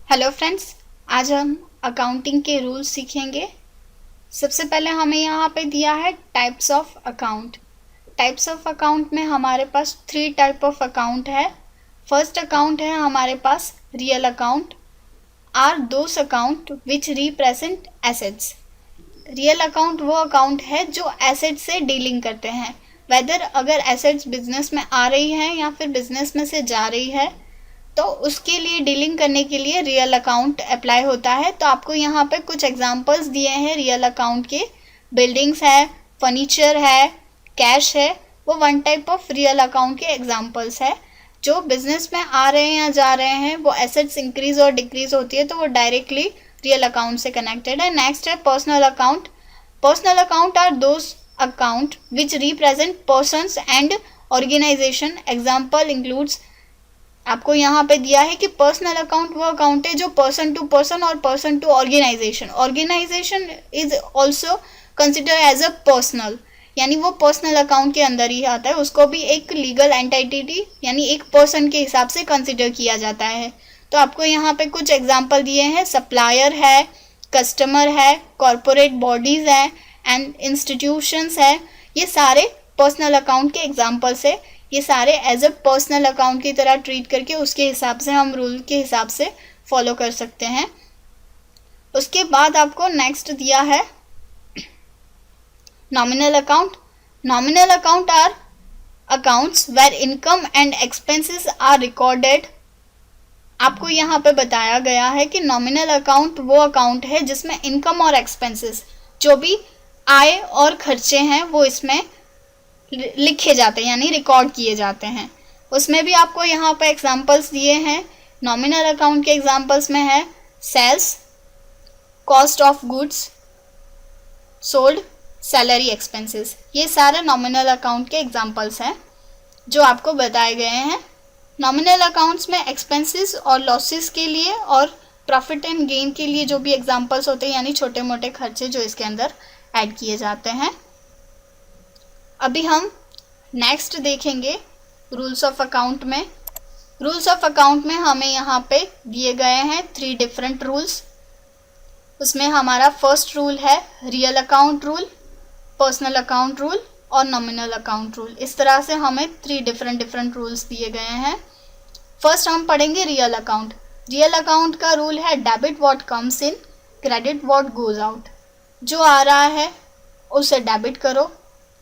Hello friends, आज हम accounting के रूल्स सीखेंगे। सबसे पहले हमें यहाँ पे दिया है types of account. Types of account में हमारे पास 3 टाइप ऑफ अकाउंट है। फर्स्ट अकाउंट है हमारे पास real account are those account which represent assets. Real account वो अकाउंट है जो एसेट से डीलिंग करते हैं, वेदर अगर एसेट्स बिजनेस में आ रही हैं या फिर बिजनेस में से जा रही है तो उसके लिए डीलिंग करने के लिए रियल अकाउंट अप्लाई होता है। तो आपको यहाँ पे कुछ एग्जांपल्स दिए हैं रियल अकाउंट के। बिल्डिंग्स है, फर्नीचर है, कैश है, वो one type of real account के एग्जांपल्स है। जो बिजनेस में आ रहे हैं या जा रहे हैं, वो एसेट्स इंक्रीज और डिक्रीज होती है तो वो डायरेक्टली रियल अकाउंट से कनेक्टेड है। नेक्स्ट है personal account. Personal account are those account which represent persons and organisation. Example includes, आपको यहाँ पे दिया है कि पर्सनल अकाउंट वो अकाउंट है जो पर्सन टू पर्सन और person to organisation. Organisation is also consider as a personal, यानी वो पर्सनल अकाउंट के अंदर ही आता है। उसको भी एक लीगल एंटिटी यानी एक पर्सन के हिसाब से कंसिडर किया जाता है। तो आपको यहाँ पे कुछ एग्जाम्पल दिए हैं। सप्लायर है, कस्टमर है, कॉरपोरेट बॉडीज है एंड इंस्टीट्यूशंस है। ये सारे पर्सनल अकाउंट के एग्जाम्पल्स है। ये सारे एज अ पर्सनल अकाउंट की तरह ट्रीट करके उसके हिसाब से हम रूल के हिसाब से फॉलो कर सकते हैं। उसके बाद आपको नेक्स्ट दिया है nominal account. Nominal account are accounts where income and expenses are recorded. आपको यहाँ पे बताया गया है कि नॉमिनल अकाउंट वो अकाउंट है जिसमें इनकम और एक्सपेंसेस, जो भी आय और खर्चे हैं, वो इसमें लिखे जाते हैं यानी रिकॉर्ड किए जाते हैं। उसमें भी आपको यहाँ पे एग्जांपल्स दिए हैं। नॉमिनल अकाउंट के एग्जांपल्स में है sales, cost of goods sold, salary expenses. ये सारे नॉमिनल अकाउंट के एग्जांपल्स हैं जो आपको बताए गए हैं। नॉमिनल अकाउंट्स में एक्सपेंसेस और लॉसेस के लिए और प्रॉफिट एंड गेन के लिए जो भी एग्जांपल्स होते हैं यानी छोटे मोटे खर्चे जो इसके अंदर ऐड किए जाते हैं। अभी हम नेक्स्ट देखेंगे रूल्स ऑफ अकाउंट में। रूल्स ऑफ अकाउंट में हमें यहाँ पे दिए गए हैं 3 डिफरेंट रूल्स। उसमें हमारा फर्स्ट रूल है real account rule, personal account rule और नॉमिनल अकाउंट रूल। इस तरह से हमें 3 डिफरेंट रूल्स दिए गए हैं। फर्स्ट हम पढ़ेंगे रियल अकाउंट। रियल अकाउंट का रूल है debit what comes in, credit what goes out. जो आ रहा है उसे डेबिट करो,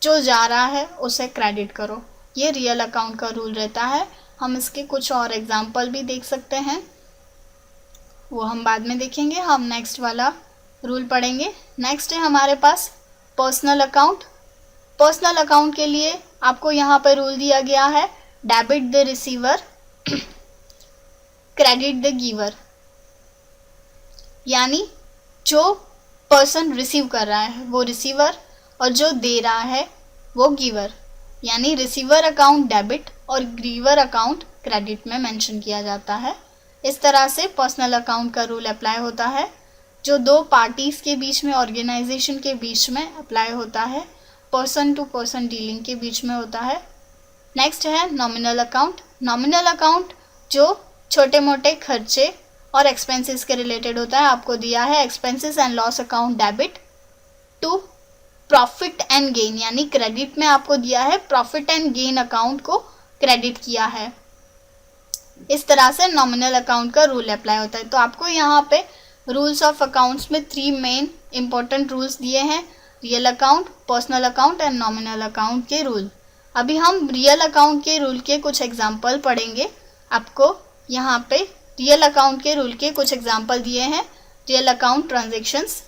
जो जा रहा है उसे क्रेडिट करो। ये रियल अकाउंट का रूल रहता है। हम इसके कुछ और एग्जाम्पल भी देख सकते हैं, वो हम बाद में देखेंगे। हम नेक्स्ट वाला रूल पढ़ेंगे। नेक्स्ट है हमारे पास पर्सनल अकाउंट। पर्सनल अकाउंट के लिए आपको यहाँ पर रूल दिया गया है debit the receiver, credit the giver. यानी जो पर्सन रिसीव कर रहा है वो रिसीवर और जो दे रहा है वो गिवर, यानी रिसीवर अकाउंट डेबिट और गिवर अकाउंट क्रेडिट में मेंशन किया जाता है। इस तरह से पर्सनल अकाउंट का रूल अप्लाई होता है, जो 2 पार्टीज के बीच में, ऑर्गेनाइजेशन के बीच में अप्लाई होता है, पर्सन टू पर्सन डीलिंग के बीच में होता है। नेक्स्ट है नॉमिनल अकाउंट। नॉमिनल अकाउंट जो छोटे मोटे खर्चे और एक्सपेंसेस के रिलेटेड होता है। आपको दिया है expenses and loss account debit to profit and gain, यानी क्रेडिट में आपको दिया है प्रॉफिट एंड गेन अकाउंट को क्रेडिट किया है। इस तरह से नॉमिनल अकाउंट का रूल अप्लाई होता है। तो आपको यहाँ पे रूल्स ऑफ अकाउंट्स में 3 मेन इंपॉर्टेंट रूल्स दिए हैं, real account, personal account and nominal account के रूल। अभी हम रियल अकाउंट के रूल के कुछ एग्जाम्पल पढ़ेंगे। आपको यहाँ पे रियल अकाउंट के रूल के कुछ एग्जाम्पल दिए हैं। रियल अकाउंट ट्रांजेक्शन्स,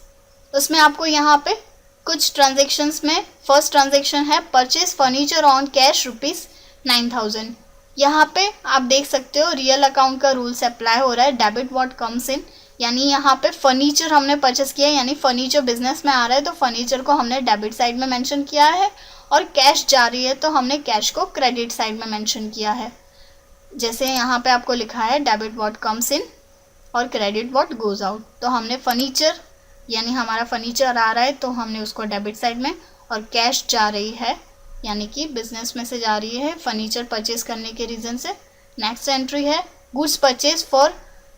उसमें आपको यहाँ पे कुछ ट्रांजेक्शन्स में फर्स्ट ट्रांजेक्शन है परचेज फर्नीचर ऑन कैश ₹9,000। यहाँ पे आप देख सकते हो रियल अकाउंट का रूल से अप्लाई हो रहा है डेबिट व्हाट कम्स इन, यानी यहाँ पे फर्नीचर हमने परचेस किया है, यानी फर्नीचर बिजनेस में आ रहा है तो फर्नीचर को हमने डेबिट साइड में मेंशन किया है, और कैश जा रही है तो हमने कैश को क्रेडिट साइड में मेंशन किया है। जैसे यहाँ पे आपको लिखा है डेबिट व्हाट कम्स इन और क्रेडिट व्हाट गोज आउट। तो हमने फर्नीचर यानी हमारा फर्नीचर आ रहा है तो हमने उसको डेबिट साइड में, और कैश जा रही है यानी कि बिजनेस में से जा रही है फर्नीचर परचेज करने के रीज़न से। नेक्स्ट एंट्री है goods purchase for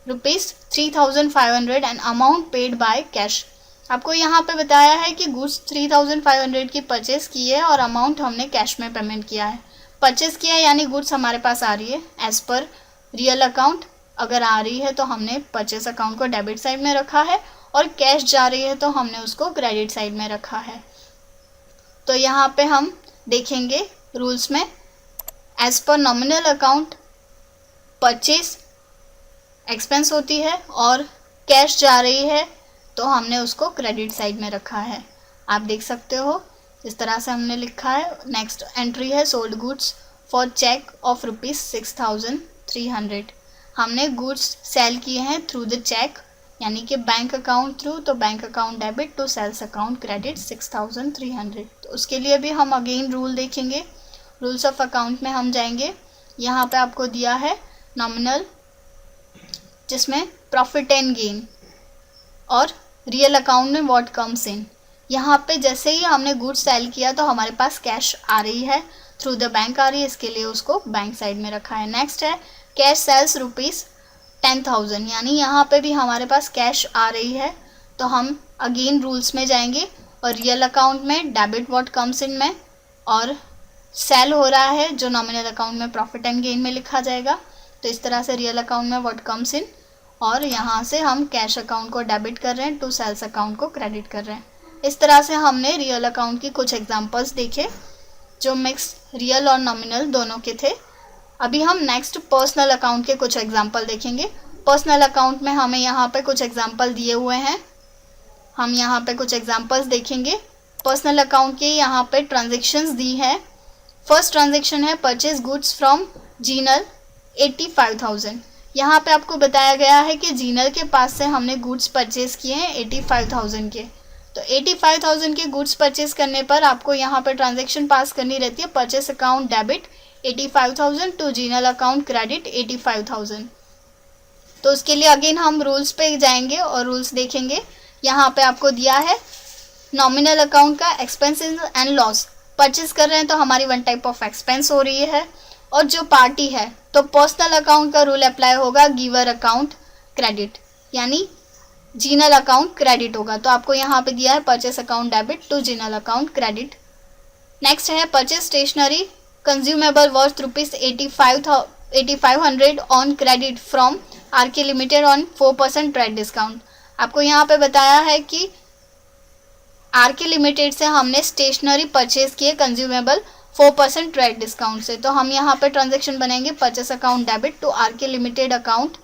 ₹3,500 and amount paid by cash. आपको यहाँ पे बताया है कि गुड्स 3,500 की परचेस की है और अमाउंट हमने कैश में पेमेंट किया है। परचेस किया यानी गुड्स हमारे पास आ रही है एज पर रियल अकाउंट। अगर आ रही है तो हमने परचेस अकाउंट को डेबिट साइड में रखा है और कैश जा रही है तो हमने उसको क्रेडिट साइड में रखा है। तो यहाँ पे हम देखेंगे रूल्स में, as per nominal account purchase expense होती है और कैश जा रही है तो हमने उसको क्रेडिट साइड में रखा है। आप देख सकते हो इस तरह से हमने लिखा है। नेक्स्ट एंट्री है sold goods for cheque of ₹6,300। हमने गुड्स सेल किए हैं थ्रू द चेक यानी कि बैंक अकाउंट थ्रू, तो bank account debit to sales account credit 6,300। तो उसके लिए भी हम अगेन रूल देखेंगे। रूल्स ऑफ अकाउंट में हम जाएंगे, यहाँ पे आपको दिया है नॉमिनल जिसमें प्रॉफिट एंड गेन और रियल अकाउंट में व्हाट कम्स इन। यहाँ पे जैसे ही हमने गुड्स सेल किया तो हमारे पास कैश आ रही है, थ्रू द बैंक आ रही है, इसके लिए उसको बैंक साइड में रखा है। नेक्स्ट है कैश सेल्स ₹10,000 यानी यहाँ पे भी हमारे पास कैश आ रही है तो हम अगेन रूल्स में जाएंगे और रियल अकाउंट में डेबिट व्हाट कम्स इन में, और सेल हो रहा है जो नॉमिनल अकाउंट में प्रॉफिट एंड गेन में लिखा जाएगा। तो इस तरह से रियल अकाउंट में व्हाट कम्स इन, और यहाँ से हम कैश अकाउंट को डेबिट कर रहे हैं, टू सेल्स अकाउंट को क्रेडिट कर रहे हैं। इस तरह से हमने रियल अकाउंट की कुछ एग्जांपल्स देखे जो मिक्स रियल और नॉमिनल दोनों के थे। अभी हम नेक्स्ट पर्सनल अकाउंट के कुछ एग्जांपल देखेंगे। पर्सनल अकाउंट में हमें यहाँ पे कुछ एग्जांपल दिए हुए हैं, हम यहाँ पे कुछ एग्जांपल्स देखेंगे। पर्सनल अकाउंट के यहाँ पे ट्रांजेक्शन्स दी है। फर्स्ट ट्रांजेक्शन है परचेज गुड्स फ्रॉम जीनल 85,000। यहाँ पे आपको बताया गया है कि जीनल के पास से हमने गुड्स परचेज किए हैं 85,000 के। तो 85,000 के गुड्स परचेज करने पर आपको यहाँ पे ट्रांजैक्शन पास करनी रहती है, purchase account debit 85,000 to Jinal account credit 85,000। तो उसके लिए अगेन हम रूल्स पे जाएंगे और रूल्स देखेंगे। यहाँ पे आपको दिया है नॉमिनल अकाउंट का एक्सपेंसेस एंड लॉस। परचेस कर रहे हैं तो हमारी वन टाइप ऑफ एक्सपेंस हो रही है, और जो पार्टी है तो पर्सनल अकाउंट का रूल अप्लाई होगा, गिवर अकाउंट क्रेडिट यानी जीनल अकाउंट क्रेडिट होगा। तो आपको यहाँ पे दिया है purchase account debit to Jinal account credit. Next है purchase stationery consumable worth ₹85,500 on credit from RK limited on 4% trade discount. आपको यहाँ पे बताया है कि आरके लिमिटेड से हमने स्टेशनरी परचेज किए कंज्यूमेबल 4% ट्रेड डिस्काउंट से। तो हम यहाँ पे ट्रांजेक्शन बनाएंगे purchase account debit to RK limited account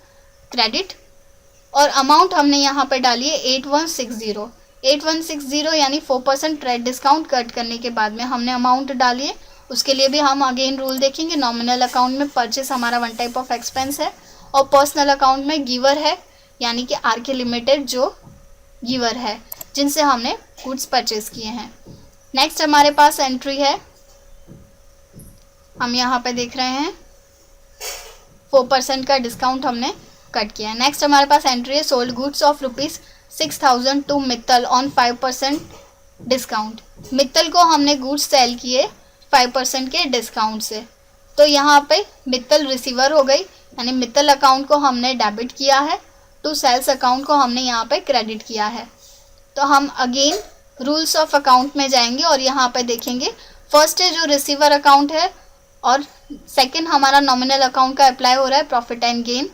credit, और अमाउंट हमने यहाँ पे डाली है 8160 यानी 4% ट्रेड डिस्काउंट कट करने के बाद में हमने अमाउंट डाली है। उसके लिए भी हम अगेन रूल देखेंगे। नॉमिनल अकाउंट में परचेस हमारा वन टाइप ऑफ एक्सपेंस है और पर्सनल अकाउंट में गिवर है यानी कि आरके लिमिटेड जो गिवर है जिनसे हमने गुड्स परचेज किए हैं। नेक्स्ट हमारे पास एंट्री है, हम यहाँ पे देख रहे हैं 4% का डिस्काउंट हमने कट किया है। नेक्स्ट हमारे पास एंट्री है sold goods of ₹6,000 to Mittal on 5% discount. Mittal को हमने गुड्स सेल किए 5% के डिस्काउंट से। तो यहाँ पे मित्तल रिसीवर हो गई यानी मित्तल अकाउंट को हमने डेबिट किया है, टू सेल्स अकाउंट को हमने यहाँ पे क्रेडिट किया है। तो हम अगेन रूल्स ऑफ अकाउंट में जाएंगे और यहाँ पे देखेंगे। फर्स्ट है जो रिसीवर अकाउंट है और सेकंड हमारा नॉमिनल अकाउंट का अप्लाई हो रहा है प्रॉफिट एंड गेन।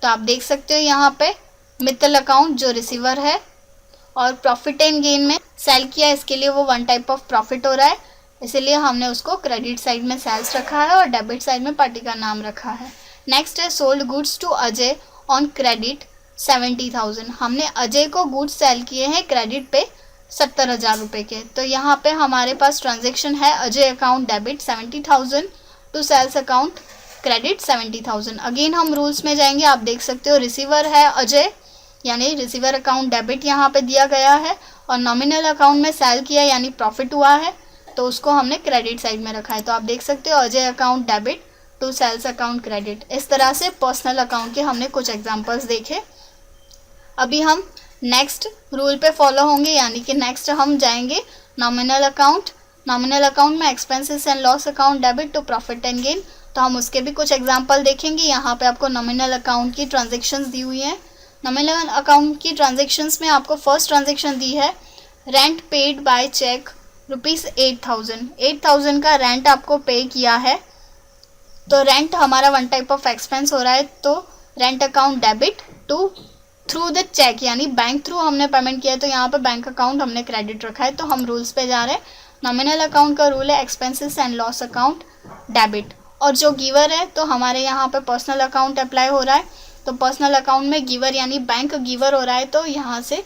तो आप देख सकते हो यहाँ पे मित्तल अकाउंट जो रिसीवर है और प्रॉफिट एंड गेन में सेल किया, इसके लिए वो वन टाइप ऑफ प्रॉफिट हो रहा है, इसीलिए हमने उसको क्रेडिट साइड में सेल्स रखा है और डेबिट साइड में पार्टी का नाम रखा है। नेक्स्ट है sold goods to Ajay on credit 70,000। हमने अजय को गुड्स सेल किए हैं क्रेडिट पे 70,000 रुपये के। तो यहाँ पे हमारे पास ट्रांजेक्शन है Ajay account debit 70,000 to sales account credit 70,000। Again हम रूल्स में जाएंगे, आप देख सकते हो रिसीवर है अजय यानी रिसीवर अकाउंट डेबिट यहाँ पे दिया गया है, और नॉमिनल अकाउंट में सेल किया यानी प्रॉफिट हुआ है तो उसको हमने क्रेडिट साइड में रखा है। तो आप देख सकते हो Ajay account debit to sales account credit. इस तरह से पर्सनल अकाउंट के हमने कुछ एग्जांपल्स देखे। अभी हम नेक्स्ट रूल पे फॉलो होंगे यानी कि नेक्स्ट हम जाएंगे नॉमिनल अकाउंट। नॉमिनल अकाउंट में expenses and loss account debit to profit and gain. तो हम उसके भी कुछ एग्जांपल देखेंगे। यहाँ पे आपको नॉमिनल अकाउंट की ट्रांजैक्शंस दी हुई हैं। नॉमिनल अकाउंट की ट्रांजैक्शंस में आपको फर्स्ट ट्रांजैक्शन दी है रेंट पेड बाय चेक ₹8,000। 8,000 का रेंट आपको पे किया है। तो रेंट हमारा वन टाइप ऑफ एक्सपेंस हो रहा है, तो rent account debit to through the cheque, यानी बैंक थ्रू हमने पेमेंट किया है, तो यहाँ पे बैंक अकाउंट हमने क्रेडिट रखा है। तो हम रूल्स पे जा रहे हैं। नॉमिनल अकाउंट का रूल है expenses and loss account debit, और जो गिवर है तो हमारे यहाँ पे पर्सनल अकाउंट अप्लाई हो रहा है। तो पर्सनल अकाउंट में गिवर यानी बैंक गिवर हो रहा है, तो यहाँ से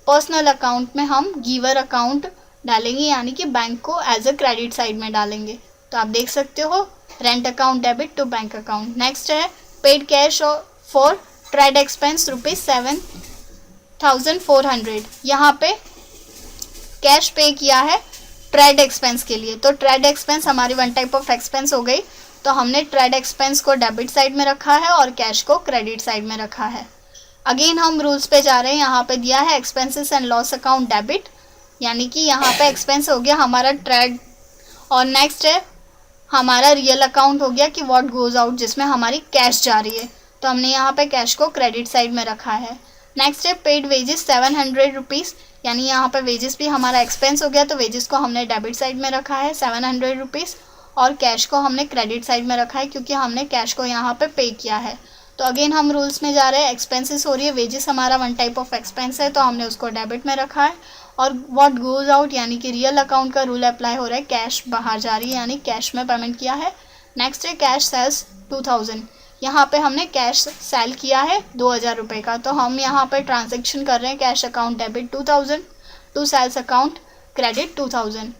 पर्सनल अकाउंट में हम गिवर अकाउंट डालेंगे, यानी कि बैंक को एज अ क्रेडिट साइड में डालेंगे। तो आप देख सकते हो rent account debit to bank account. Next है paid cash for trade expense ₹7,400। यहाँ पे कैश पे किया है ट्रेड एक्सपेंस के लिए, तो ट्रेड एक्सपेंस हमारी वन टाइप ऑफ एक्सपेंस हो गई, तो हमने ट्रेड एक्सपेंस को डेबिट साइड में रखा है और कैश को क्रेडिट साइड में रखा है। अगेन हम रूल्स पे जा रहे हैं। यहाँ पे दिया है expenses and loss account debit, यानी कि यहाँ पे एक्सपेंस हो गया हमारा ट्रेड, और नेक्स्ट है हमारा रियल अकाउंट हो गया कि व्हाट गोज आउट, जिसमें हमारी कैश जा रही है, तो हमने यहाँ पे कैश को क्रेडिट साइड में रखा है। नेक्स्ट है पेड वेजेस ₹700, यानी यहाँ पे वेजेस भी हमारा एक्सपेंस हो गया, तो वेजेस को हमने डेबिट साइड में रखा है ₹700, और कैश को हमने क्रेडिट साइड में रखा है क्योंकि हमने कैश को यहाँ पे किया है। तो अगेन हम रूल्स में जा रहे हैं। एक्सपेंसेस हो रही है, वेजेस हमारा वन टाइप ऑफ एक्सपेंस है, तो हमने उसको डेबिट में रखा है, और व्हाट गोज आउट यानी कि रियल अकाउंट का रूल अप्लाई हो रहा है, कैश बाहर जा रही है यानी कैश में पेमेंट किया है। नेक्स्ट है कैश सेल्स 2000, यहाँ पे हमने कैश सेल किया है 2000 रुपये का, तो हम यहाँ पे ट्रांजेक्शन कर रहे हैं cash account debit 2000 to sales account credit 2000।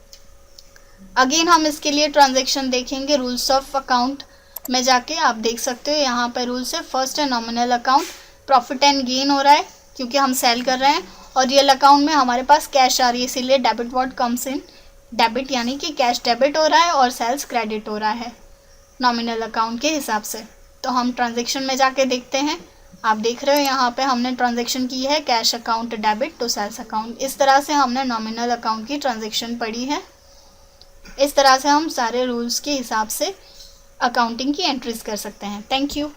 Again हम इसके लिए ट्रांजेक्शन देखेंगे रूल्स ऑफ अकाउंट में जाके। आप देख सकते हो यहाँ पे रूल्स है। फर्स्ट है nominal account, profit and gain हो रहा है क्योंकि हम सेल कर रहे हैं, और रियल अकाउंट में हमारे पास कैश आ रही है, इसीलिए debit word comes in debit, यानी कि कैश डेबिट हो रहा है और सेल्स क्रेडिट हो रहा है नॉमिनल अकाउंट के हिसाब से। तो हम ट्रांजेक्शन में जाके देखते हैं। आप देख रहे हो यहाँ पे हमने ट्रांजेक्शन की है cash account debit to sales account. इस तरह से हमने नॉमिनल अकाउंट की ट्रांजेक्शन पढ़ी है। इस तरह से हम सारे रूल्स के हिसाब से अकाउंटिंग की एंट्रीज कर सकते हैं। Thank you.